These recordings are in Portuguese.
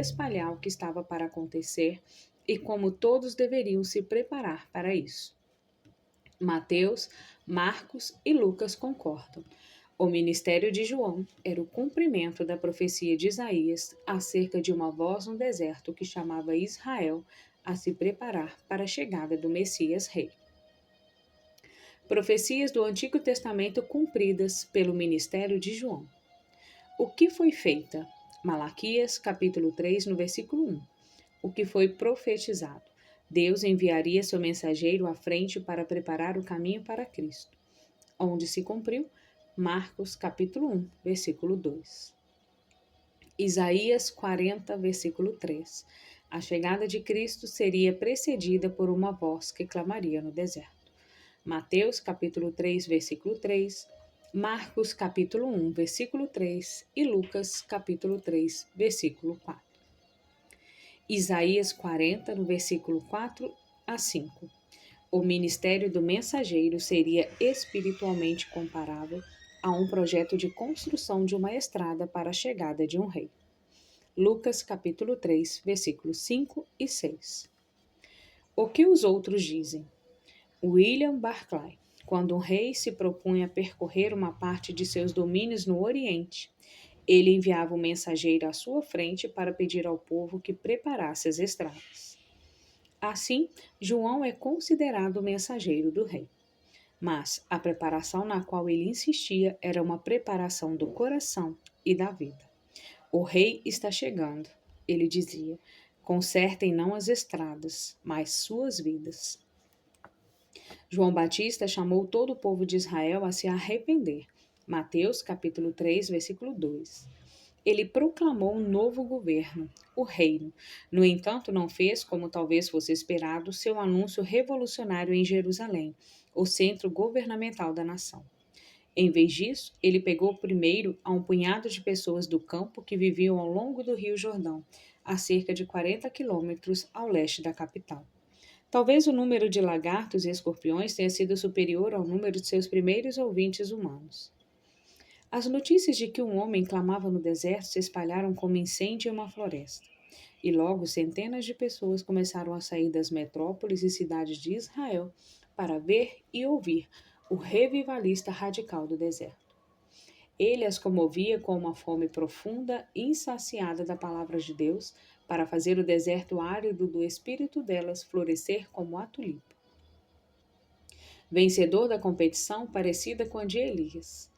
espalhar o que estava para acontecer e como todos deveriam se preparar para isso. Mateus, Marcos e Lucas concordam. O ministério de João era o cumprimento da profecia de Isaías acerca de uma voz no deserto que chamava Israel a se preparar para a chegada do Messias Rei. Profecias do Antigo Testamento cumpridas pelo ministério de João. O que foi feita? Malaquias, capítulo 3, no versículo 1. O que foi profetizado? Deus enviaria seu mensageiro à frente para preparar o caminho para Cristo. Onde se cumpriu? Marcos, capítulo 1, versículo 2. Isaías 40, versículo 3. A chegada de Cristo seria precedida por uma voz que clamaria no deserto. Mateus, capítulo 3, versículo 3. Marcos, capítulo 1, versículo 3. E Lucas, capítulo 3, versículo 4. Isaías 40, no versículo 4 a 5. O ministério do mensageiro seria espiritualmente comparável a um projeto de construção de uma estrada para a chegada de um rei. Lucas capítulo 3, versículos 5 e 6. O que os outros dizem? William Barclay. Quando um rei se propunha percorrer uma parte de seus domínios no Oriente, ele enviava um mensageiro à sua frente para pedir ao povo que preparasse as estradas. Assim, João é considerado o mensageiro do rei. Mas a preparação na qual ele insistia era uma preparação do coração e da vida. O rei está chegando, ele dizia. Consertem não as estradas, mas suas vidas. João Batista chamou todo o povo de Israel a se arrepender. Mateus capítulo 3, versículo 2. Ele proclamou um novo governo, o reino. No entanto, não fez, como talvez fosse esperado, seu anúncio revolucionário em Jerusalém, o centro governamental da nação. Em vez disso, ele pegou primeiro a um punhado de pessoas do campo que viviam ao longo do Rio Jordão, a cerca de 40 quilômetros ao leste da capital. Talvez o número de lagartos e escorpiões tenha sido superior ao número de seus primeiros ouvintes humanos. As notícias de que um homem clamava no deserto se espalharam como incêndio em uma floresta. E logo centenas de pessoas começaram a sair das metrópoles e cidades de Israel para ver e ouvir o revivalista radical do deserto. Ele as comovia com uma fome profunda e insaciada da palavra de Deus para fazer o deserto árido do espírito delas florescer como a tulipa. Vencedor da competição parecida com a de Elias.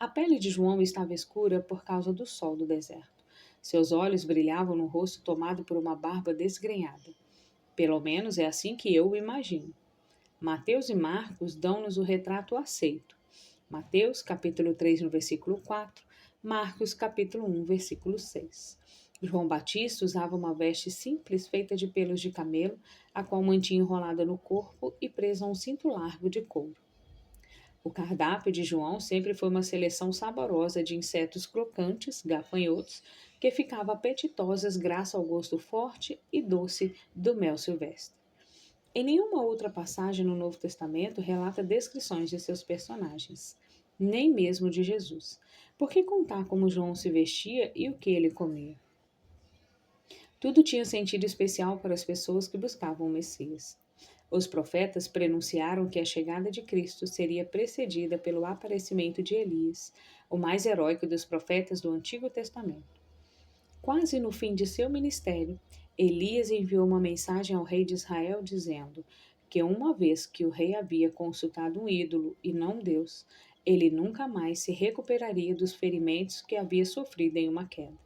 A pele de João estava escura por causa do sol do deserto. Seus olhos brilhavam no rosto tomado por uma barba desgrenhada. Pelo menos é assim que eu o imagino. Mateus e Marcos dão-nos o retrato aceito. Mateus, capítulo 3, no versículo 4, Marcos, capítulo 1, versículo 6. João Batista usava uma veste simples feita de pelos de camelo, a qual mantinha enrolada no corpo e presa a um cinto largo de couro. O cardápio de João sempre foi uma seleção saborosa de insetos crocantes, gafanhotos, que ficavam apetitosas graças ao gosto forte e doce do mel silvestre. Em nenhuma outra passagem no Novo Testamento relata descrições de seus personagens, nem mesmo de Jesus. Por que contar como João se vestia e o que ele comia? Tudo tinha sentido especial para as pessoas que buscavam o Messias. Os profetas prenunciaram que a chegada de Cristo seria precedida pelo aparecimento de Elias, o mais heróico dos profetas do Antigo Testamento. Quase no fim de seu ministério, Elias enviou uma mensagem ao rei de Israel dizendo que uma vez que o rei havia consultado um ídolo e não Deus, ele nunca mais se recuperaria dos ferimentos que havia sofrido em uma queda.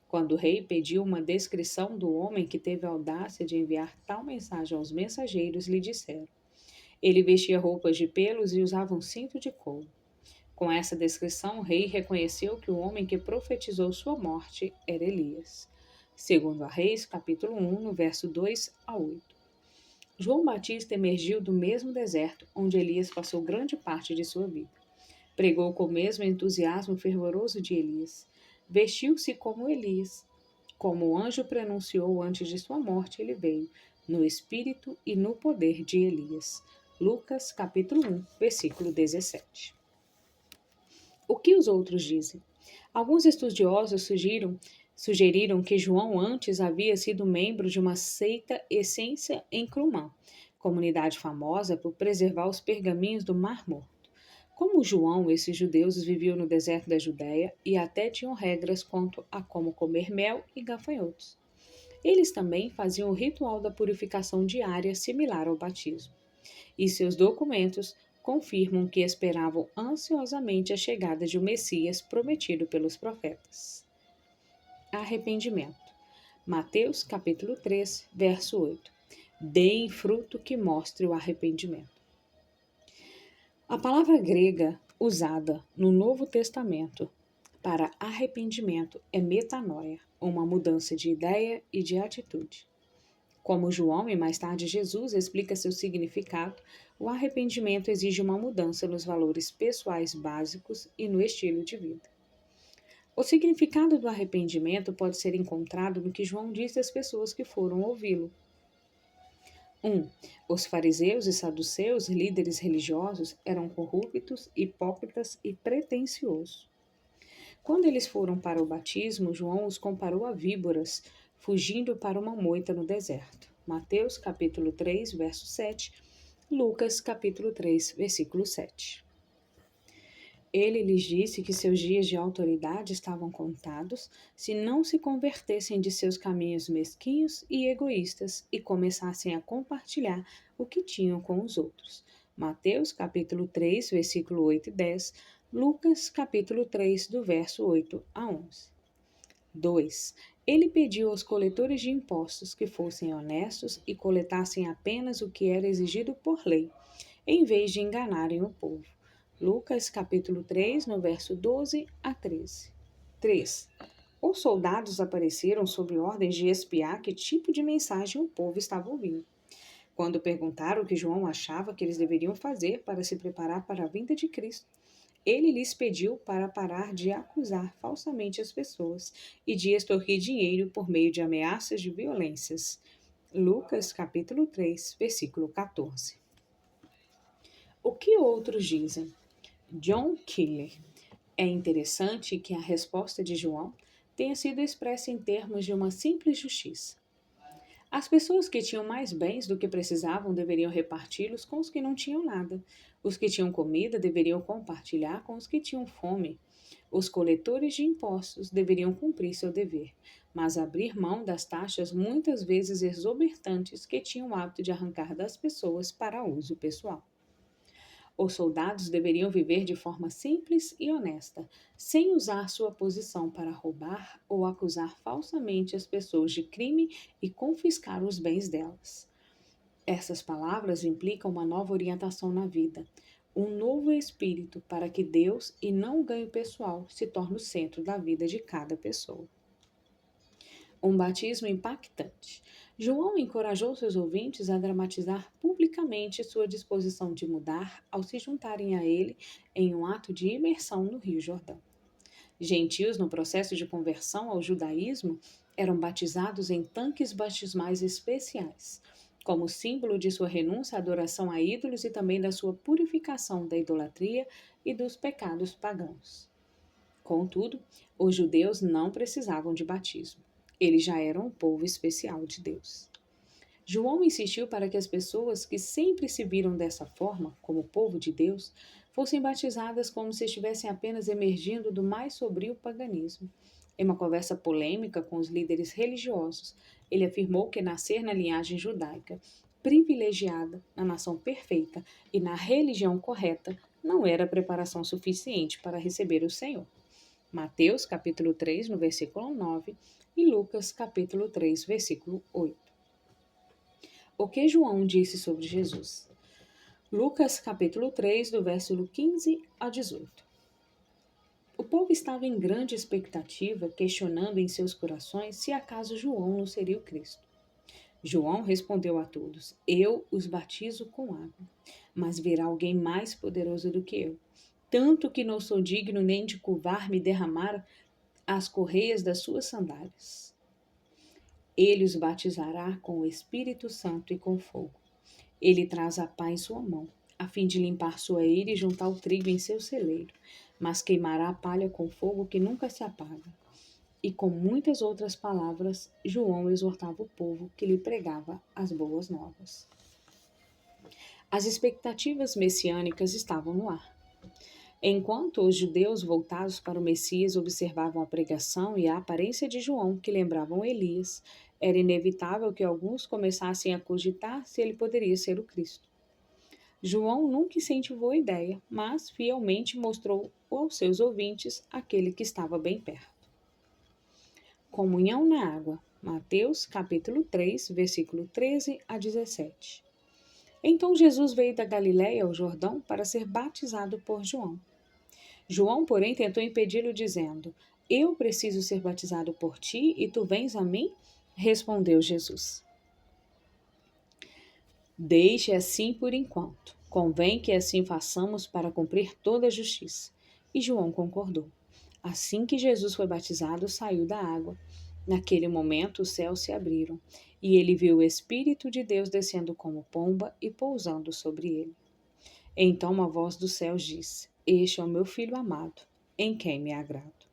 Quando o rei pediu uma descrição do homem que teve a audácia de enviar tal mensagem aos mensageiros, lhe disseram: ele vestia roupas de pelos e usava um cinto de couro. Com essa descrição, o rei reconheceu que o homem que profetizou sua morte era Elias. Segundo a Reis, capítulo 1, no verso 2 a 8. João Batista emergiu do mesmo deserto onde Elias passou grande parte de sua vida. Pregou com o mesmo entusiasmo fervoroso de Elias. Vestiu-se como Elias. Como o anjo prenunciou antes de sua morte, ele veio, no espírito e no poder de Elias. Lucas, capítulo 1, versículo 17. O que os outros dizem? Alguns estudiosos sugiram Sugeriram que João antes havia sido membro de uma seita essência em Qumran, comunidade famosa por preservar os pergaminhos do Mar Morto. Como João, esses judeus viviam no deserto da Judéia e até tinham regras quanto a como comer mel e gafanhotos. Eles também faziam o ritual da purificação diária similar ao batismo. E seus documentos confirmam que esperavam ansiosamente a chegada de um Messias prometido pelos profetas. Arrependimento. Mateus capítulo 3, verso 8. Deem fruto que mostre o arrependimento. A palavra grega usada no Novo Testamento para arrependimento é metanoia, uma mudança de ideia e de atitude. Como João e mais tarde Jesus explica seu significado, o arrependimento exige uma mudança nos valores pessoais básicos e no estilo de vida. O significado do arrependimento pode ser encontrado no que João disse às pessoas que foram ouvi-lo. 1. Os fariseus e saduceus, líderes religiosos, eram corruptos, hipócritas e pretensiosos. Quando eles foram para o batismo, João os comparou a víboras, fugindo para uma moita no deserto. Mateus capítulo 3, verso 7, Lucas capítulo 3, versículo 7. Ele lhes disse que seus dias de autoridade estavam contados se não se convertessem de seus caminhos mesquinhos e egoístas e começassem a compartilhar o que tinham com os outros. Mateus capítulo 3, versículo 8 e 10, Lucas capítulo 3, do verso 8 a 11. 2. Ele pediu aos coletores de impostos que fossem honestos e coletassem apenas o que era exigido por lei, em vez de enganarem o povo. Lucas capítulo 3, no verso 12 a 13. 3. Os soldados apareceram sob ordens de espiar que tipo de mensagem o povo estava ouvindo. Quando perguntaram o que João achava que eles deveriam fazer para se preparar para a vinda de Cristo, ele lhes pediu para parar de acusar falsamente as pessoas e de extorquir dinheiro por meio de ameaças de violências. Lucas capítulo 3, versículo 14. O que outros dizem? John Keller. É interessante que a resposta de João tenha sido expressa em termos de uma simples justiça. As pessoas que tinham mais bens do que precisavam deveriam reparti-los com os que não tinham nada. Os que tinham comida deveriam compartilhar com os que tinham fome. Os coletores de impostos deveriam cumprir seu dever, mas abrir mão das taxas muitas vezes exorbitantes que tinham o hábito de arrancar das pessoas para uso pessoal. Os soldados deveriam viver de forma simples e honesta, sem usar sua posição para roubar ou acusar falsamente as pessoas de crime e confiscar os bens delas. Essas palavras implicam uma nova orientação na vida, um novo espírito para que Deus e não o ganho pessoal se torne o centro da vida de cada pessoa. Um batismo impactante. João encorajou seus ouvintes a dramatizar publicamente sua disposição de mudar ao se juntarem a ele em um ato de imersão no Rio Jordão. Gentios, no processo de conversão ao judaísmo, eram batizados em tanques batismais especiais, como símbolo de sua renúncia à adoração a ídolos e também da sua purificação da idolatria e dos pecados pagãos. Contudo, os judeus não precisavam de batismo. Eles já eram um povo especial de Deus. João insistiu para que as pessoas que sempre se viram dessa forma, como povo de Deus, fossem batizadas como se estivessem apenas emergindo do mais sombrio paganismo. Em uma conversa polêmica com os líderes religiosos, ele afirmou que nascer na linhagem judaica, privilegiada, na nação perfeita e na religião correta, não era preparação suficiente para receber o Senhor. Mateus capítulo 3, no versículo 9, e Lucas capítulo 3, versículo 8. O que João disse sobre Jesus? Lucas capítulo 3, do versículo 15 a 18. O povo estava em grande expectativa, questionando em seus corações se acaso João não seria o Cristo. João respondeu a todos: Eu os batizo com água, mas virá alguém mais poderoso do que eu, tanto que não sou digno nem de curvar-me e derramar as correias das suas sandálias. Ele os batizará com o Espírito Santo e com fogo. Ele traz a pá em sua mão, a fim de limpar sua eira e juntar o trigo em seu celeiro, mas queimará a palha com fogo que nunca se apaga. E com muitas outras palavras, João exortava o povo que lhe pregava as boas novas. As expectativas messiânicas estavam no ar. Enquanto os judeus voltados para o Messias observavam a pregação e a aparência de João, que lembravam Elias, era inevitável que alguns começassem a cogitar se ele poderia ser o Cristo. João nunca incentivou a ideia, mas fielmente mostrou aos seus ouvintes aquele que estava bem perto. Comunhão na água. Mateus capítulo 3, versículo 13 a 17. Então Jesus veio da Galiléia ao Jordão para ser batizado por João. João, porém, tentou impedi-lo, dizendo: Eu preciso ser batizado por ti e tu vens a mim? Respondeu Jesus: Deixe assim por enquanto. Convém que assim façamos para cumprir toda a justiça. E João concordou. Assim que Jesus foi batizado, saiu da água. Naquele momento, os céus se abriram, e ele viu o Espírito de Deus descendo como pomba e pousando sobre ele. Então uma voz dos céus disse: Este é o meu filho amado, em quem me agrado.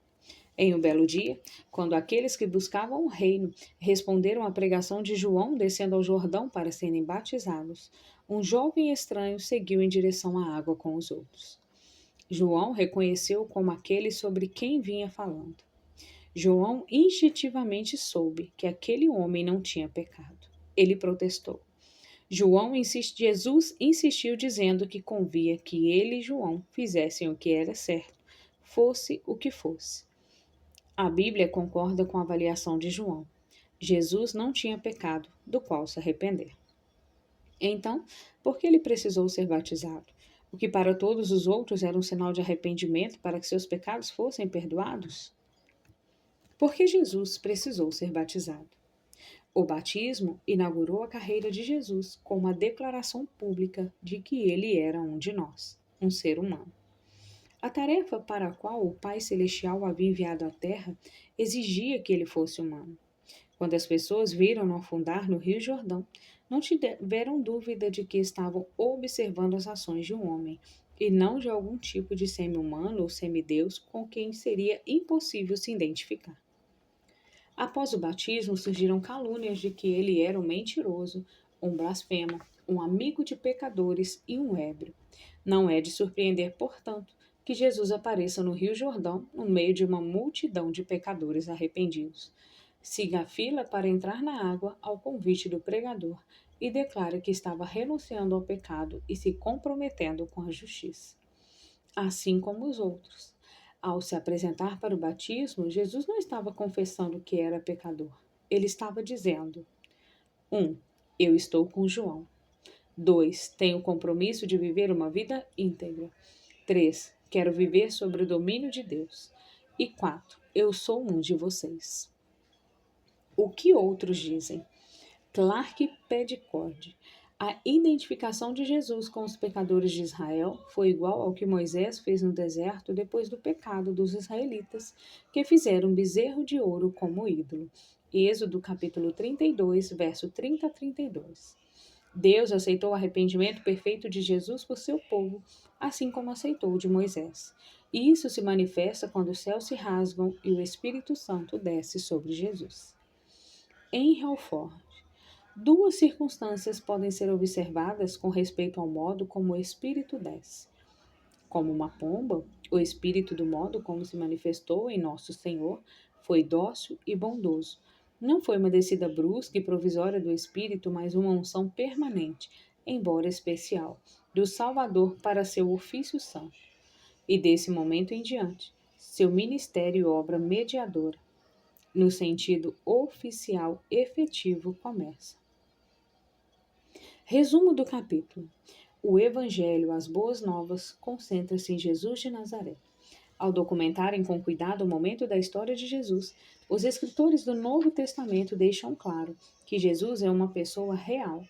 Em um belo dia, quando aqueles que buscavam o reino responderam à pregação de João descendo ao Jordão para serem batizados, um jovem estranho seguiu em direção à água com os outros. João reconheceu como aquele sobre quem vinha falando. João instintivamente soube que aquele homem não tinha pecado. Ele protestou. Jesus insistiu dizendo que convia que ele e João fizessem o que era certo, fosse o que fosse. A Bíblia concorda com a avaliação de João. Jesus não tinha pecado do qual se arrepender. Então, por que ele precisou ser batizado? O que para todos os outros era um sinal de arrependimento para que seus pecados fossem perdoados? Por que Jesus precisou ser batizado? O batismo inaugurou a carreira de Jesus com uma declaração pública de que ele era um de nós, um ser humano. A tarefa para a qual o Pai Celestial o havia enviado à Terra exigia que ele fosse humano. Quando as pessoas viram-no afundar no Rio Jordão, não tiveram dúvida de que estavam observando as ações de um homem, e não de algum tipo de semi-humano ou semideus com quem seria impossível se identificar. Após o batismo, surgiram calúnias de que ele era um mentiroso, um blasfemo, um amigo de pecadores e um ébrio. Não é de surpreender, portanto, que Jesus apareça no Rio Jordão, no meio de uma multidão de pecadores arrependidos. Siga a fila para entrar na água ao convite do pregador e declara que estava renunciando ao pecado e se comprometendo com a justiça. Assim como os outros. Ao se apresentar para o batismo, Jesus não estava confessando que era pecador. Ele estava dizendo: 1. Eu estou com João. 2. Tenho o compromisso de viver uma vida íntegra. 3. Quero viver sob o domínio de Deus. E 4. Eu sou um de vocês. O que outros dizem? Clark Pedicorde. A identificação de Jesus com os pecadores de Israel foi igual ao que Moisés fez no deserto depois do pecado dos israelitas, que fizeram um bezerro de ouro como ídolo. Êxodo capítulo 32, verso 30 a 32. Deus aceitou o arrependimento perfeito de Jesus por seu povo, assim como aceitou o de Moisés. E isso se manifesta quando os céus se rasgam e o Espírito Santo desce sobre Jesus. Em Halford, duas circunstâncias podem ser observadas com respeito ao modo como o Espírito desce. Como uma pomba, o Espírito, do modo como se manifestou em Nosso Senhor, foi dócil e bondoso. Não foi uma descida brusca e provisória do Espírito, mas uma unção permanente, embora especial, do Salvador para seu ofício santo. E desse momento em diante, seu ministério e obra mediadora, no sentido oficial efetivo, começa. Resumo do capítulo. O Evangelho, as Boas Novas, concentra-se em Jesus de Nazaré. Ao documentarem com cuidado o momento da história de Jesus, os escritores do Novo Testamento deixam claro que Jesus é uma pessoa real,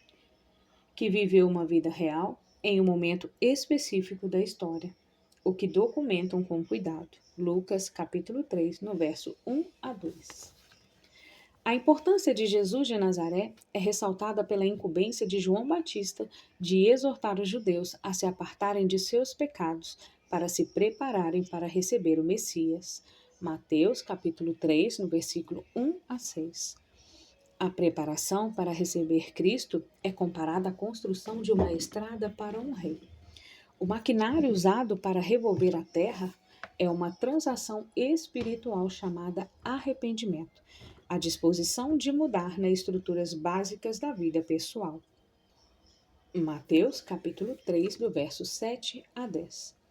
que viveu uma vida real em um momento específico da história, o que documentam com cuidado. Lucas capítulo 3, no verso 1 a 2. A importância de Jesus de Nazaré é ressaltada pela incumbência de João Batista de exortar os judeus a se apartarem de seus pecados para se prepararem para receber o Messias. Mateus capítulo 3, no versículo 1 a 6. A preparação para receber Cristo é comparada à construção de uma estrada para um rei. O maquinário usado para revolver a terra é uma transação espiritual chamada arrependimento, a disposição de mudar nas estruturas básicas da vida pessoal. Mateus capítulo 3, do verso 7 a 10.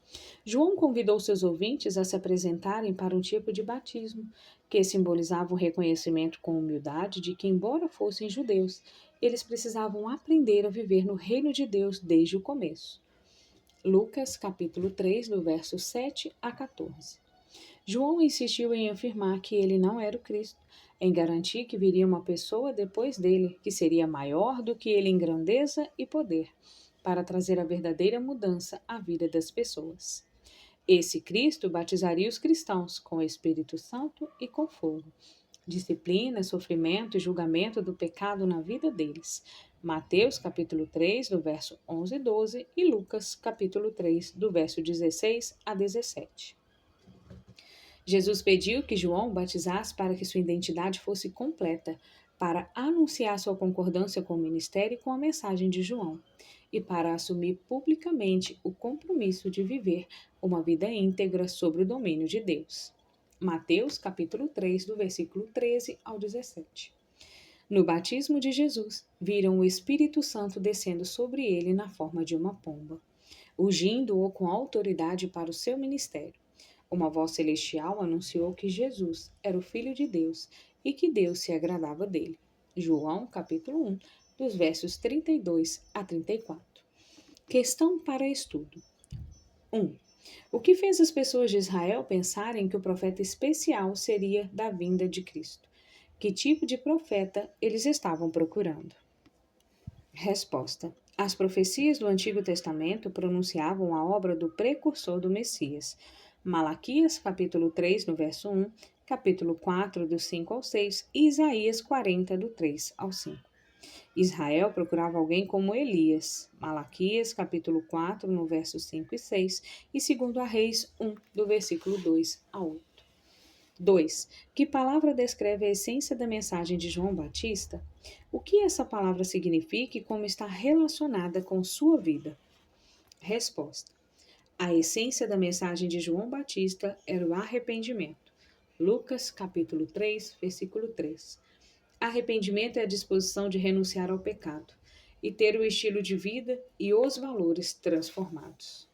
João convidou seus ouvintes a se apresentarem para um tipo de batismo que simbolizava o reconhecimento com humildade de que, embora fossem judeus, eles precisavam aprender a viver no reino de Deus desde o começo. Lucas capítulo 3, do verso 7 a 14. João insistiu em afirmar que ele não era o Cristo, em garantir que viria uma pessoa depois dele, que seria maior do que ele em grandeza e poder, para trazer a verdadeira mudança à vida das pessoas. Esse Cristo batizaria os cristãos com o Espírito Santo e com fogo. Disciplina, sofrimento e julgamento do pecado na vida deles. Mateus capítulo 3, do verso 11 e 12 e Lucas capítulo 3, do verso 16 a 17. Jesus pediu que João o batizasse para que sua identidade fosse completa, para anunciar sua concordância com o ministério e com a mensagem de João, e para assumir publicamente o compromisso de viver uma vida íntegra sob o domínio de Deus. Mateus capítulo 3, do versículo 13 ao 17. No batismo de Jesus, viram o Espírito Santo descendo sobre ele na forma de uma pomba, ungindo-o com autoridade para o seu ministério. Uma voz celestial anunciou que Jesus era o Filho de Deus e que Deus se agradava dele. João, capítulo 1, dos versos 32 a 34. Questão para estudo. 1. O que fez as pessoas de Israel pensarem que o profeta especial seria da vinda de Cristo? Que tipo de profeta eles estavam procurando? Resposta. As profecias do Antigo Testamento pronunciavam a obra do precursor do Messias. Malaquias, capítulo 3, no verso 1, capítulo 4, do 5 ao 6 e Isaías 40, do 3 ao 5. Israel procurava alguém como Elias. Malaquias, capítulo 4, no verso 5 e 6 e 2 Reis 1, do versículo 2 a 8. 2. Que palavra descreve a essência da mensagem de João Batista? O que essa palavra significa e como está relacionada com sua vida? Resposta. A essência da mensagem de João Batista era o arrependimento. Lucas, capítulo 3, versículo 3. Arrependimento é a disposição de renunciar ao pecado e ter o estilo de vida e os valores transformados.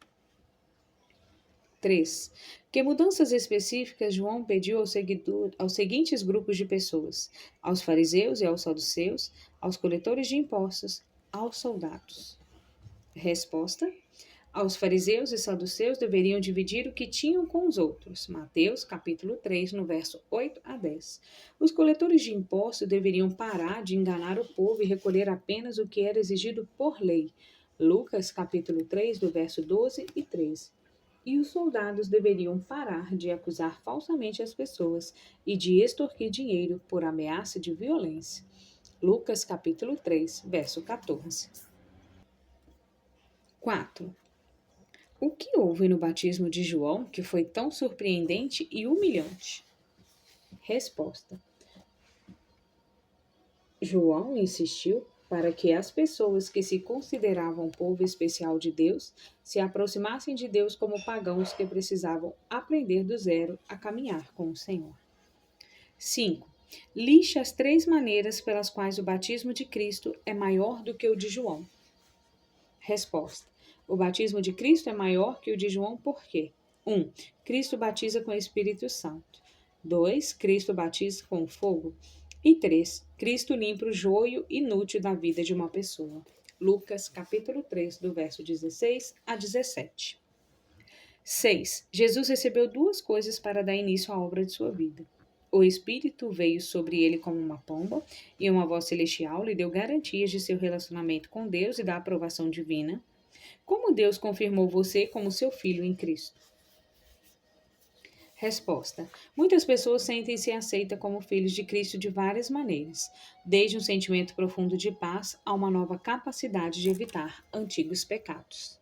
3. Que mudanças específicas João pediu aos seguintes grupos de pessoas: aos fariseus e aos saduceus, aos coletores de impostos, aos soldados? Resposta. Aos fariseus e saduceus deveriam dividir o que tinham com os outros. Mateus, capítulo 3, no verso 8 a 10. Os coletores de impostos deveriam parar de enganar o povo e recolher apenas o que era exigido por lei. Lucas, capítulo 3, do verso 12 e 13. E os soldados deveriam parar de acusar falsamente as pessoas e de extorquir dinheiro por ameaça de violência. Lucas capítulo 3, verso 14. 4. O que houve no batismo de João que foi tão surpreendente e humilhante? Resposta. João insistiu para que as pessoas que se consideravam povo especial de Deus se aproximassem de Deus como pagãos que precisavam aprender do zero a caminhar com o Senhor. 5. Liste as 3 maneiras pelas quais o batismo de Cristo é maior do que o de João. Resposta. O batismo de Cristo é maior que o de João por quê? 1. Cristo batiza com o Espírito Santo. 2. Cristo batiza com fogo. E 3. Cristo limpa o joio inútil da vida de uma pessoa. Lucas, capítulo 3, do verso 16 a 17. 6. Jesus recebeu 2 coisas para dar início à obra de sua vida. O Espírito veio sobre ele como uma pomba, e uma voz celestial lhe deu garantias de seu relacionamento com Deus e da aprovação divina. Como Deus confirmou você como seu filho em Cristo? Resposta. Muitas pessoas sentem-se aceitas como filhos de Cristo de várias maneiras, desde um sentimento profundo de paz a uma nova capacidade de evitar antigos pecados.